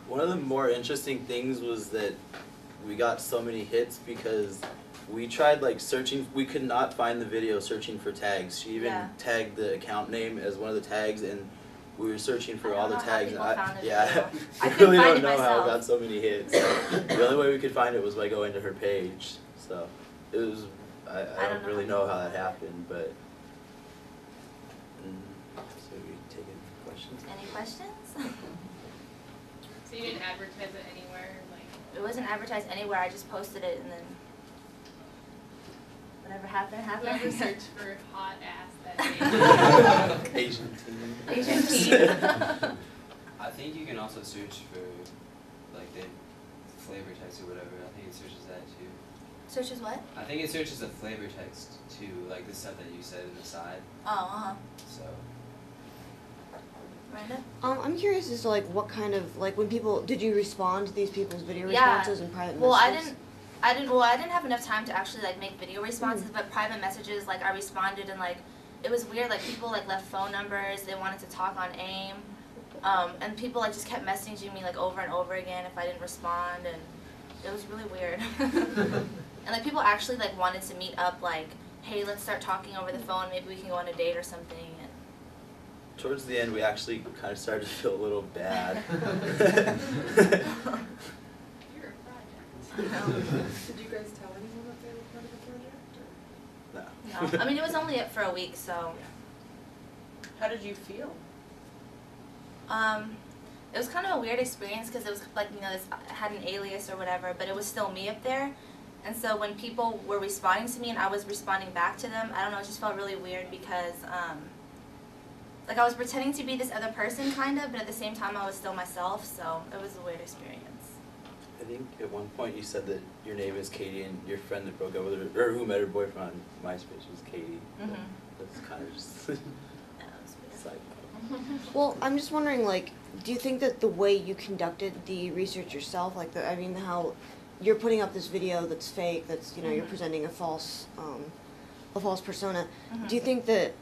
One of the more interesting things was that we got so many hits because we tried like searching, we could not find the video searching for tags. She even tagged the account name as one of the tags, and we were searching for all the tags. And I really don't know how it got so many hits. The only way we could find it was by going to her page. So it was, I don't really know how that happened, but. So we take any questions? Any questions? So you didn't advertise it anywhere? Like it wasn't advertised anywhere, I just posted it and then whatever happened, happened. Whoever searched for hot ass that day. Asian teen. Asian teen. I think you can also search for like the flavor text or whatever. I think it searches that too. Searches what? I think it searches the flavor text too, like the stuff that you said in the side. Oh, So. Miranda? I'm curious as to like what kind of like when people did you respond to these people's video responses in private well, messages? I didn't have enough time to actually like make video responses, but private messages like I responded and like it was weird, like people like left phone numbers, they wanted to talk on AIM, and people like just kept messaging me like over and over again if I didn't respond, and it was really weird. And like people actually like wanted to meet up, like, hey, let's start talking over the phone, maybe we can go on a date or something. And towards the end, we actually kind of started to feel a little bad. You're a project. Did you guys tell anyone that they were part of the project? No. no, I mean it was only for a week, so. How did you feel? It was kind of a weird experience because it was like, you know, this I had an alias or whatever, but it was still me up there. And so when people were responding to me and I was responding back to them, I don't know, it just felt really weird because, like I was pretending to be this other person kind of, but at the same time I was still myself, so it was a weird experience. I think at one point you said that your name is Katie and your friend that broke up with her, or who met her boyfriend on MySpace was Katie. That's kind of just side note. Well, I'm just wondering, like, do you think that the way you conducted the research yourself, like, I mean, how you're putting up this video that's fake, that's, you know, you're presenting a false persona, do you think that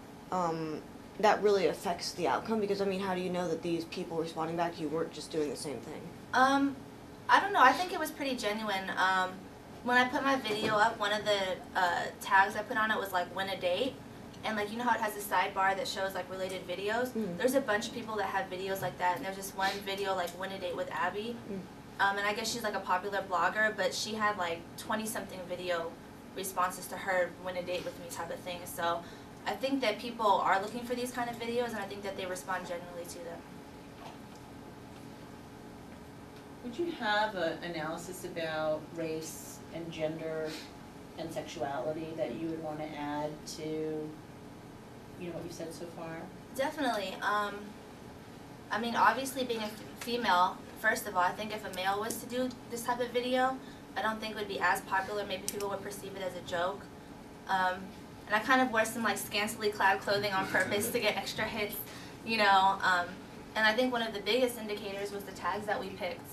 that really affects the outcome? Because, I mean, how do you know that these people responding back to you weren't just doing the same thing? I don't know, I think it was pretty genuine. When I put my video up, one of the tags I put on it was like, win a date. And like, you know how it has a sidebar that shows like related videos? There's a bunch of people that have videos like that, and there's just one video like win a date with Abby. And I guess she's like a popular blogger, but she had like 20-something video responses to her win a date with me type of thing. So I think that people are looking for these kind of videos, and I think that they respond genuinely to them. Would you have an analysis about race and gender and sexuality that you would want to add to, you know, what you've said so far? Definitely. I mean, obviously being a female, first of all, I think if a male was to do this type of video, I don't think it would be as popular. Maybe people would perceive it as a joke. And I kind of wore some like scantily clad clothing on purpose to get extra hits, you know. And I think one of the biggest indicators was the tags that we picked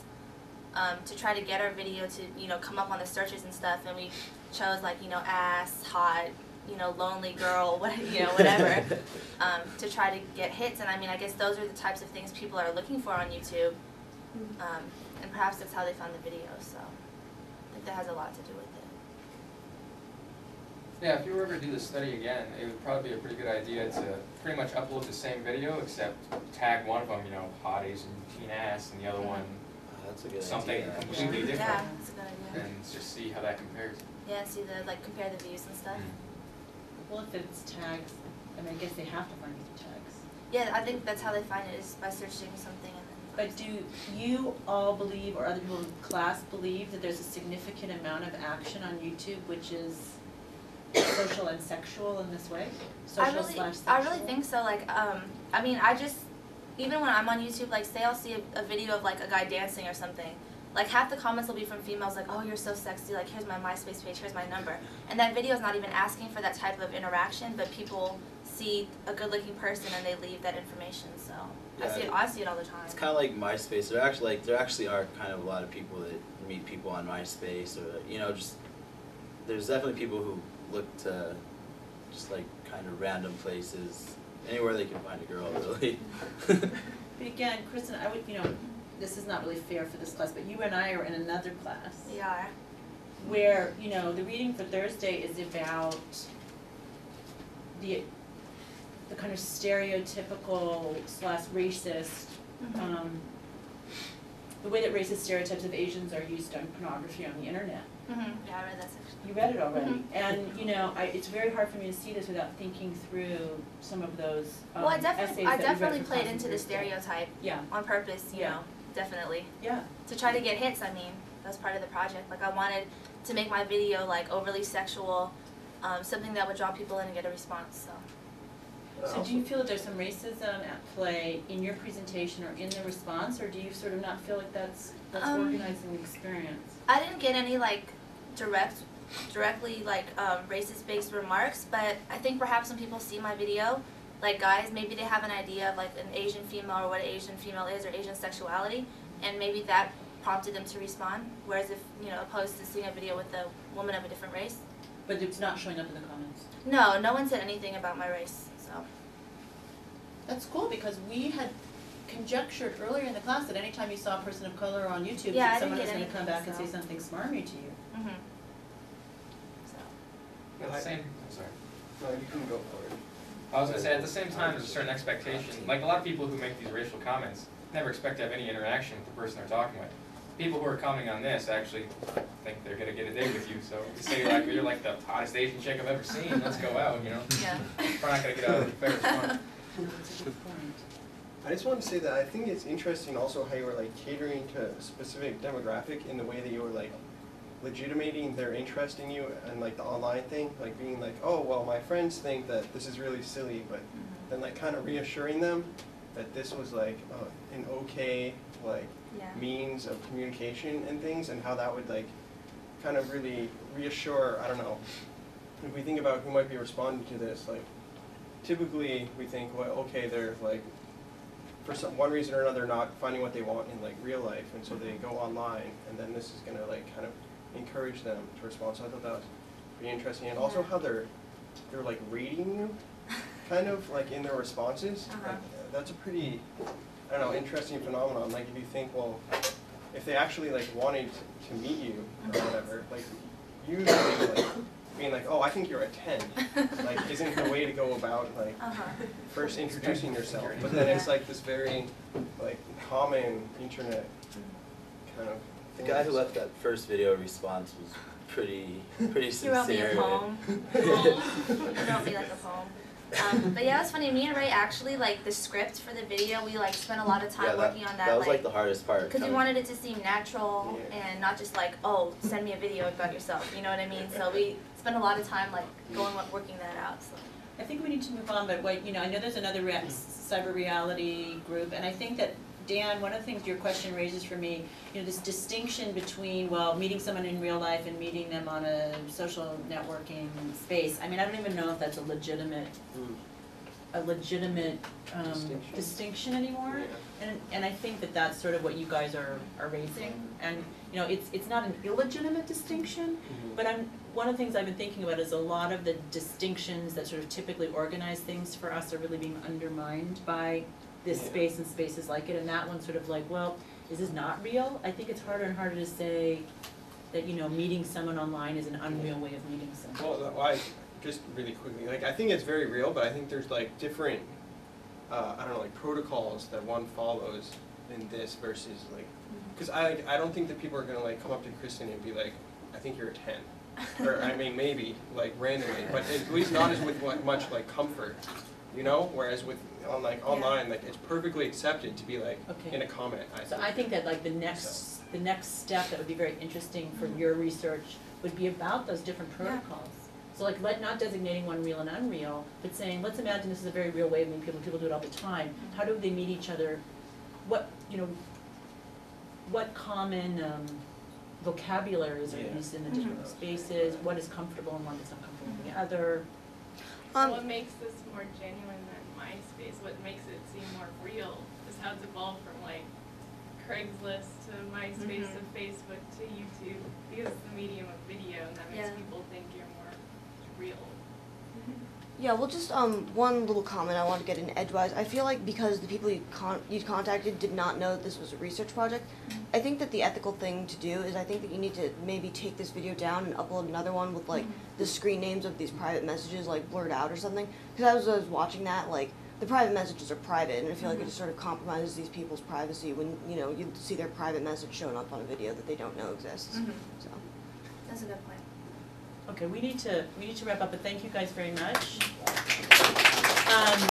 to try to get our video to, you know, come up on the searches and stuff. And we chose like, you know, ass, hot, you know, lonely girl, what, you know, whatever, to try to get hits. And I mean, I guess those are the types of things people are looking for on YouTube. And perhaps that's how they found the video. So I think that has a lot to do with it. Yeah, if you were ever to do this study again, it would probably be a pretty good idea to pretty much upload the same video, except tag one of them, you know, hot Asian teen ass, and the other one That's a good something idea. completely different. Yeah, that's a good idea. And just see how that compares. Yeah, see the, like, compare the views and stuff. Well, if it's tags, I mean, I guess they have to find these tags. Yeah, I think that's how they find it, is by searching something and then. But do you all believe, or other people in class believe, that there's a significant amount of action on YouTube which is social and sexual in this way? Social slash sexual? I really think so. Like, I mean, I just, even when I'm on YouTube, like, say I'll see a video of, like, a guy dancing or something. Like, half the comments will be from females, like, oh, you're so sexy, like, here's my MySpace page, here's my number. And that video is not even asking for that type of interaction, but people see a good-looking person and they leave that information, so. Yeah, I see it all the time. It's kind of like MySpace. There actually are kind of a lot of people that meet people on MySpace, or, you know, just, there's definitely people who look to just, like, kind of random places, anywhere they can find a girl, really. But again, Kristen, I would, you know, this is not really fair for this class, but you and I are in another class. We are. Where, you know, the reading for Thursday is about the kind of stereotypical / racist, the way that racist stereotypes of Asians are used on pornography on the internet. Yeah, I read that section. You read it already, and you know, it's very hard for me to see this without thinking through some of those Well, I essays that we read definitely for played class into on the Thursday. stereotype Yeah, on purpose, you Yeah. know, definitely. yeah. To try to get hits, I mean, that was part of the project. Like, I wanted to make my video, like, overly sexual, something that would draw people in and get a response, so. So do you feel that there's some racism at play in your presentation or in the response, or do you sort of not feel like that's organizing the experience? I didn't get any, like, directly, like, racist-based remarks, but I think perhaps when people see my video, like, guys, maybe they have an idea of, like, an Asian female or what an Asian female is or Asian sexuality, and maybe that prompted them to respond, whereas if, you know, opposed to seeing a video with a woman of a different race. But it's not showing up in the comments. No, no one said anything about my race, so. That's cool, because we had conjectured earlier in the class that anytime you saw a person of color on YouTube, Yeah, I that someone didn't was get gonna come back and anything, say something smarmy to you. So. At the same, I'm sorry. No, you can go for it. I was gonna say, at the same time, there's a certain expectation, like a lot of people who make these racial comments never expect to have any interaction with the person they're talking with. People who are commenting on this actually think they're gonna get a date with you, so you say like, you're like the hottest Asian chick I've ever seen, let's go out, you know? Yeah. We're not gonna get out of the fair response. That's a good point. I just want to say that I think it's interesting also how you were like catering to a specific demographic in the way that you were like legitimating their interest in you and like the online thing, like being like, oh, well, my friends think that this is really silly, but then like kind of reassuring them that this was like an okay like Yeah. means of communication and things, and how that would like kind of really reassure, I don't know, if we think about who might be responding to this, like typically we think, well, okay, they're like for one reason or another not finding what they want in like real life, and so they go online, and then this is gonna like kind of encourage them to respond. So I thought that was pretty interesting, and also how they're like rating you, kind of like in their responses. Like, that's a pretty, I don't know, interesting phenomenon. Like if you think, well, if they actually like wanted to meet you or whatever, like usually like being like, oh, I think you're a 10, like isn't the way to go about like first introducing yourself. But then it's like this very like common internet kind of The thing. guy who left that first video response was pretty He wrote me sincere. a poem. He wrote me like a poem. But yeah, it's funny, me and Ray actually, like, the script for the video, we, like, spent a lot of time working on that, That was like the hardest part. because we wanted it to seem natural Yeah. and not just like, oh, send me a video about yourself, you know what I mean? So we spent a lot of time, like, working that out, so. I think we need to move on, but what, you know, I know there's another cyber reality group, and I think that, Dan, one of the things your question raises for me, you know, this distinction between, well, meeting someone in real life and meeting them on a social networking space. I mean, I don't even know if that's a legitimate distinction anymore. Yeah. And I think that that's sort of what you guys are raising. And, you know, it's not an illegitimate distinction, but one of the things I've been thinking about is a lot of the distinctions that sort of typically organize things for us are really being undermined by this space and spaces like it, and that one's sort of like, well, is this not real? I think it's harder and harder to say that, you know, meeting someone online is an unreal way of meeting someone. Well, I just really quickly, like I think it's very real, but I think there's like different, I don't know, like protocols that one follows in this versus like, because I don't think that people are gonna like come up to Kristen and be like, I think you're a 10, or I mean maybe like randomly, but at least not as with much like comfort, you know. Whereas with online, like it's perfectly accepted to be like in a comment. I think that like the next step that would be very interesting for your research would be about those different protocols. So like not designating one real and unreal, but saying, let's imagine this is a very real way of meeting people. People do it all the time. How do they meet each other? What, you know, what common vocabularies are used in the different spaces? What is comfortable and what is uncomfortable in the other? What makes this more genuine than MySpace, what makes it seem more real, is how it's evolved from like Craigslist to MySpace to Facebook to YouTube, because it's the medium of video, and that makes people think you're more real. Yeah, well, just one little comment I want to get in edgewise. I feel like because the people you contacted did not know that this was a research project, I think that the ethical thing to do is I think that you need to maybe take this video down and upload another one with like the screen names of these private messages like blurred out or something. Because as I was watching that, like the private messages are private, and I feel like it just sort of compromises these people's privacy when you see their private message showing up on a video that they don't know exists. So That's a good point. Okay, we need to wrap up, but thank you guys very much.